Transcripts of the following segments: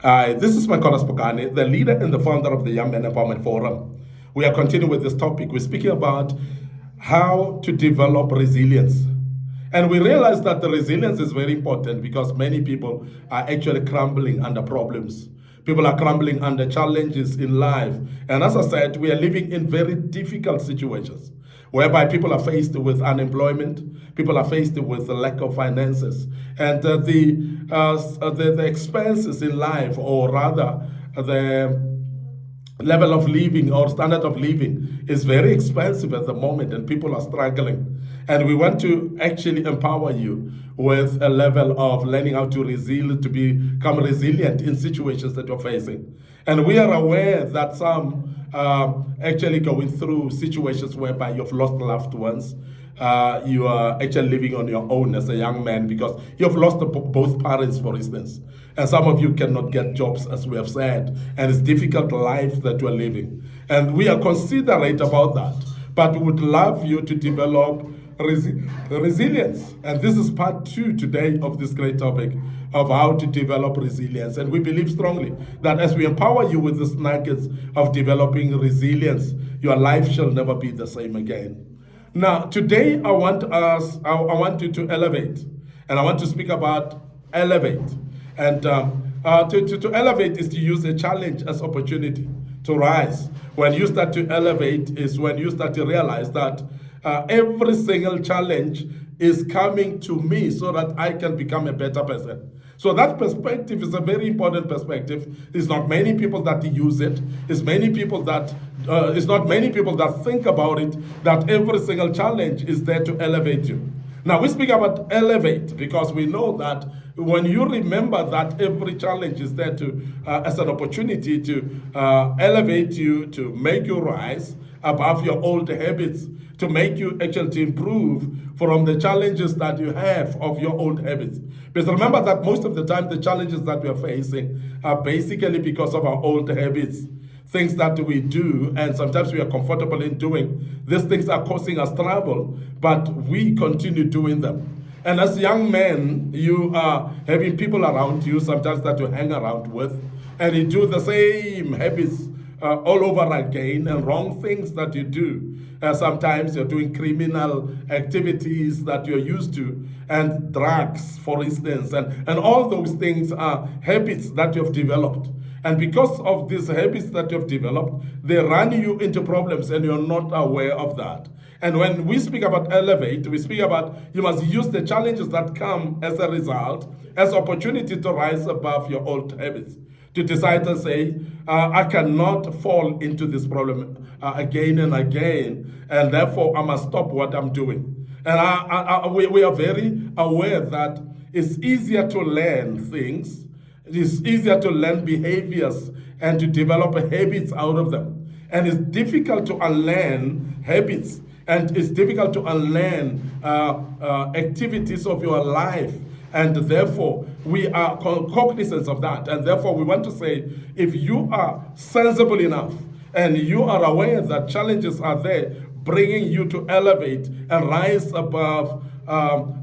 Hi, this is MIcornus Phokane, the leader and the founder of the Young Men Empowerment Forum. We are continuing with this topic. We're speaking about how to develop resilience. And we realize that the resilience is very important because many people are actually crumbling under problems. People are crumbling under challenges in life. And as I said, we are living in very difficult situations whereby people are faced with unemployment, people are faced with the lack of finances, and the expenses in life, or rather the level of living or standard of living is very expensive at the moment, and people are struggling. And we want to actually empower you with a level of learning how to become resilient in situations that you're facing. And we are aware that some actually going through situations whereby you've lost loved ones. You are actually living on your own as a young man because you've lost both parents, for instance. And some of you cannot get jobs, as we have said, and it's difficult life that you are living. And we are considerate about that, but we would love you to develop resilience. And this is part 2 today of this great topic of how to develop resilience. And we believe strongly that as we empower you with these nuggets of developing resilience, your life shall never be the same again. Now, today I want you to elevate, and I want to speak about elevate. And to elevate is to use a challenge as opportunity to rise. When you start to elevate is when you start to realize that every single challenge is coming to me so that I can become a better person. So that perspective is a very important perspective. It's not many people that use it. It's not many people that think about it, that every single challenge is there to elevate you. Now, we speak about elevate because we know that when you remember that every challenge is there to as an opportunity to elevate you, to make you rise above your old habits, to make you actually to improve from the challenges that you have of your old habits. Because remember that most of the time the challenges that we are facing are basically because of our old habits. Things that we do, and sometimes we are comfortable in doing. These things are causing us trouble, but we continue doing them. And as young men, you are having people around you sometimes that you hang around with, and you do the same habits all over again, and wrong things that you do. Sometimes you're doing criminal activities that you're used to, and drugs, for instance, and all those things are habits that you've developed. And because of these habits that you've developed, they run you into problems and you're not aware of that. And when we speak about elevate, we speak about you must use the challenges that come as a result as opportunity to rise above your old habits. To decide to say, I cannot fall into this problem again and again, and therefore I must stop what I'm doing. And we are very aware that it's easier to learn things, it is easier to learn behaviors and to develop habits out of them. And it's difficult to unlearn habits, and it's difficult to unlearn activities of your life. And therefore, we are cognizant of that. And therefore, we want to say, if you are sensible enough and you are aware that challenges are there, bringing you to elevate and rise above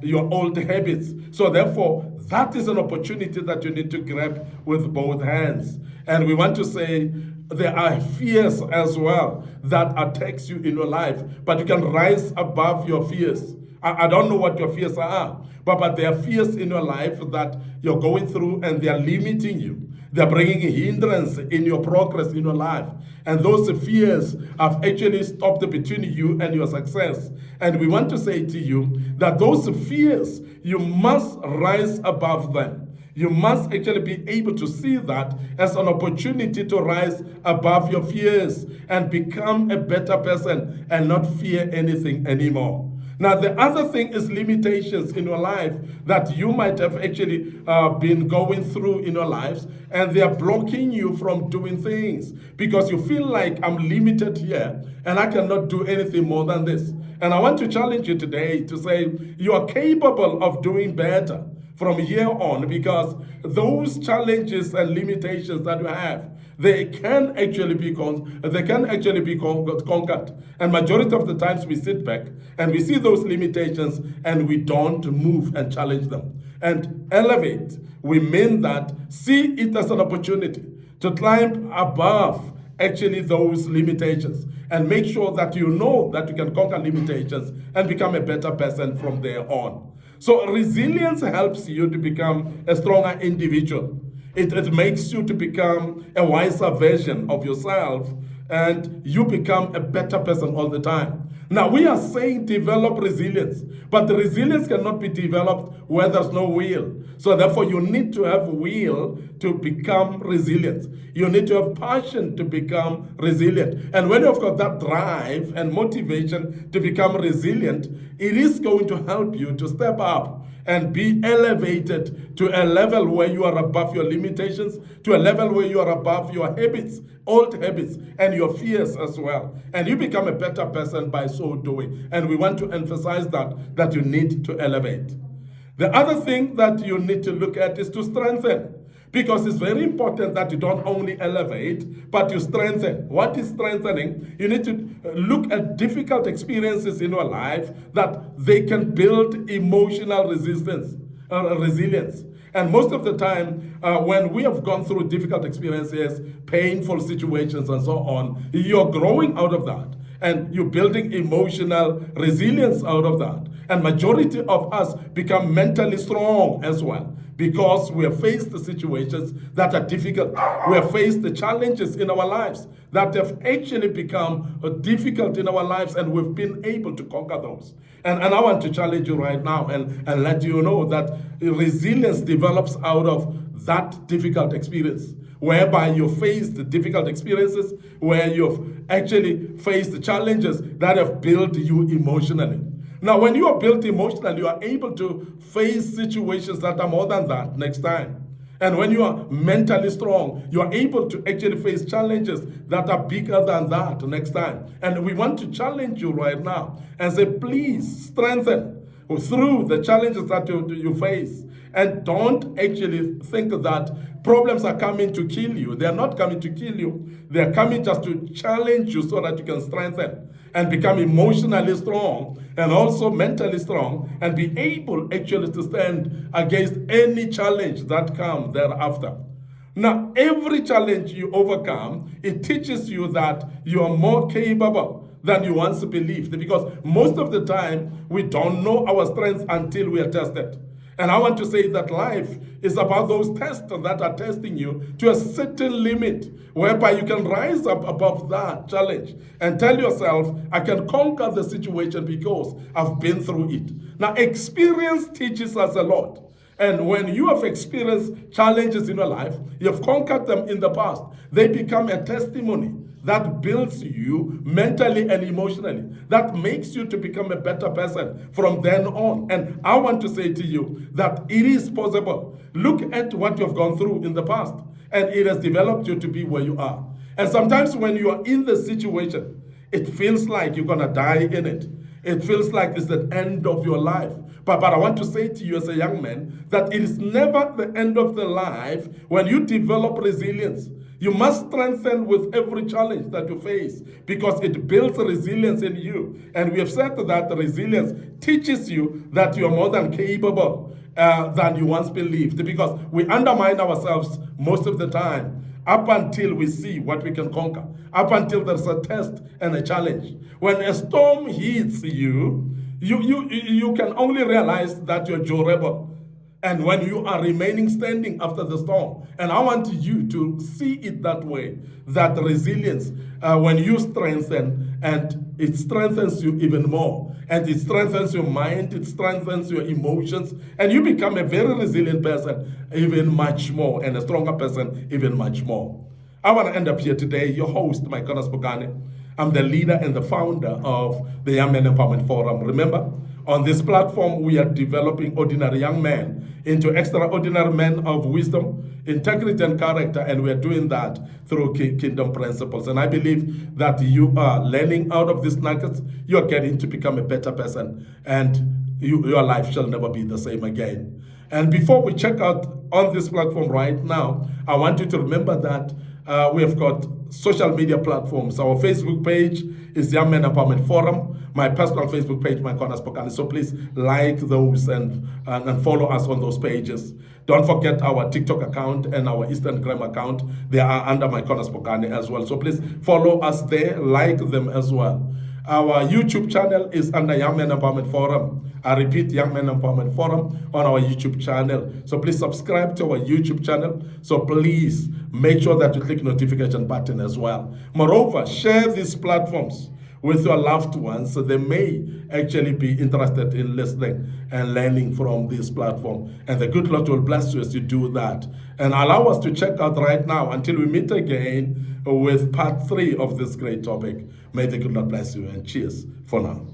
your old habits. So therefore, that is an opportunity that you need to grab with both hands. And we want to say, there are fears as well that attacks you in your life, but you can rise above your fears. I don't know what your fears are, but there are fears in your life that you're going through, and they are limiting you. They're bringing a hindrance in your progress in your life. And those fears have actually stopped between you and your success. And we want to say to you that those fears, you must rise above them. You must actually be able to see that as an opportunity to rise above your fears and become a better person and not fear anything anymore. Now, the other thing is limitations in your life that you might have actually been going through in your lives, and they are blocking you from doing things because you feel like I'm limited here and I cannot do anything more than this. And I want to challenge you today to say you are capable of doing better from here on, because those challenges and limitations that you have, they can actually be conquered. And majority of the times we sit back and we see those limitations and we don't move and challenge them. And elevate, we mean that see it as an opportunity to climb above actually those limitations and make sure that you know that you can conquer limitations and become a better person from there on. So resilience helps you to become a stronger individual. It makes you to become a wiser version of yourself, and you become a better person all the time. Now, we are saying develop resilience, but the resilience cannot be developed where there's no will. So therefore, you need to have will to become resilient. You need to have passion to become resilient. And when you've got that drive and motivation to become resilient, it is going to help you to step up and be elevated to a level where you are above your limitations, to a level where you are above your habits, old habits, and your fears as well. And you become a better person by so doing. And we want to emphasize that you need to elevate. The other thing that you need to look at is to strengthen. Because it's very important that you don't only elevate, but you strengthen. What is strengthening? You need to look at difficult experiences in your life that they can build emotional resilience. And most of the time, when we have gone through difficult experiences, painful situations, and so on, you're growing out of that. And you're building emotional resilience out of that. And majority of us become mentally strong as well, because we have faced the situations that are difficult. We have faced the challenges in our lives that have actually become difficult in our lives, and we've been able to conquer those. And I want to challenge you right now and let you know that resilience develops out of that difficult experience, whereby you face the difficult experiences, where you've actually faced the challenges that have built you emotionally. Now, when you are built emotionally, you are able to face situations that are more than that next time. And when you are mentally strong, you are able to actually face challenges that are bigger than that next time. And we want to challenge you right now and say, please strengthen through the challenges that you face. And don't actually think that problems are coming to kill you. They are not coming to kill you. They are coming just to challenge you so that you can strengthen and become emotionally strong and also mentally strong and be able actually to stand against any challenge that comes thereafter. Now, every challenge you overcome, it teaches you that you are more capable than you once believed, because most of the time we don't know our strengths until we are tested. And I want to say that life is about those tests that are testing you to a certain limit, whereby you can rise up above that challenge and tell yourself, I can conquer the situation because I've been through it. Now, experience teaches us a lot. And when you have experienced challenges in your life, you've conquered them in the past, they become a testimony that builds you mentally and emotionally, that makes you to become a better person from then on. And I want to say to you that it is possible. Look at what you've gone through in the past, and it has developed you to be where you are. And sometimes when you are in the situation, it feels like you're going to die in it. It feels like it's the end of your life. But I want to say to you as a young man that it is never the end of the life when you develop resilience. You must strengthen with every challenge that you face, because it builds resilience in you. And we have said that resilience teaches you that you are more than capable than you once believed, because we undermine ourselves most of the time up until we see what we can conquer, up until there's a test and a challenge. When a storm hits you, you can only realize that you're durable. And when you are remaining standing after the storm. And I want you to see it that way, that resilience, when you strengthen, and it strengthens you even more. And it strengthens your mind, it strengthens your emotions, and you become a very resilient person even much more, and a stronger person even much more. I want to end up here today, your host, MIcornus Phokane. I'm the leader and the founder of the Young Men Empowerment Forum. Remember, on this platform, we are developing ordinary young men into extraordinary men of wisdom, integrity, and character, and we are doing that through kingdom principles. And I believe that you are learning out of these nuggets. You are getting to become a better person, and your life shall never be the same again. And before we check out on this platform right now, I want you to remember that We have got social media platforms. Our Facebook page is Young Men Empowerment Forum. My personal Facebook page, MIcornus Phokane. So please like those and follow us on those pages. Don't forget our TikTok account and our Instagram account. They are under MIcornus Phokane as well. So please follow us there, like them as well. Our YouTube channel is under Young Men Empowerment Forum. I repeat, Young Men Empowerment Forum on our YouTube channel. So please subscribe to our YouTube channel. So please make sure that you click notification button as well. Moreover, share these platforms with your loved ones so they may actually be interested in listening and learning from this platform. And the good Lord will bless you as you do that. And allow us to check out right now until we meet again with part 3 of this great topic. May the good Lord bless you and cheers for now.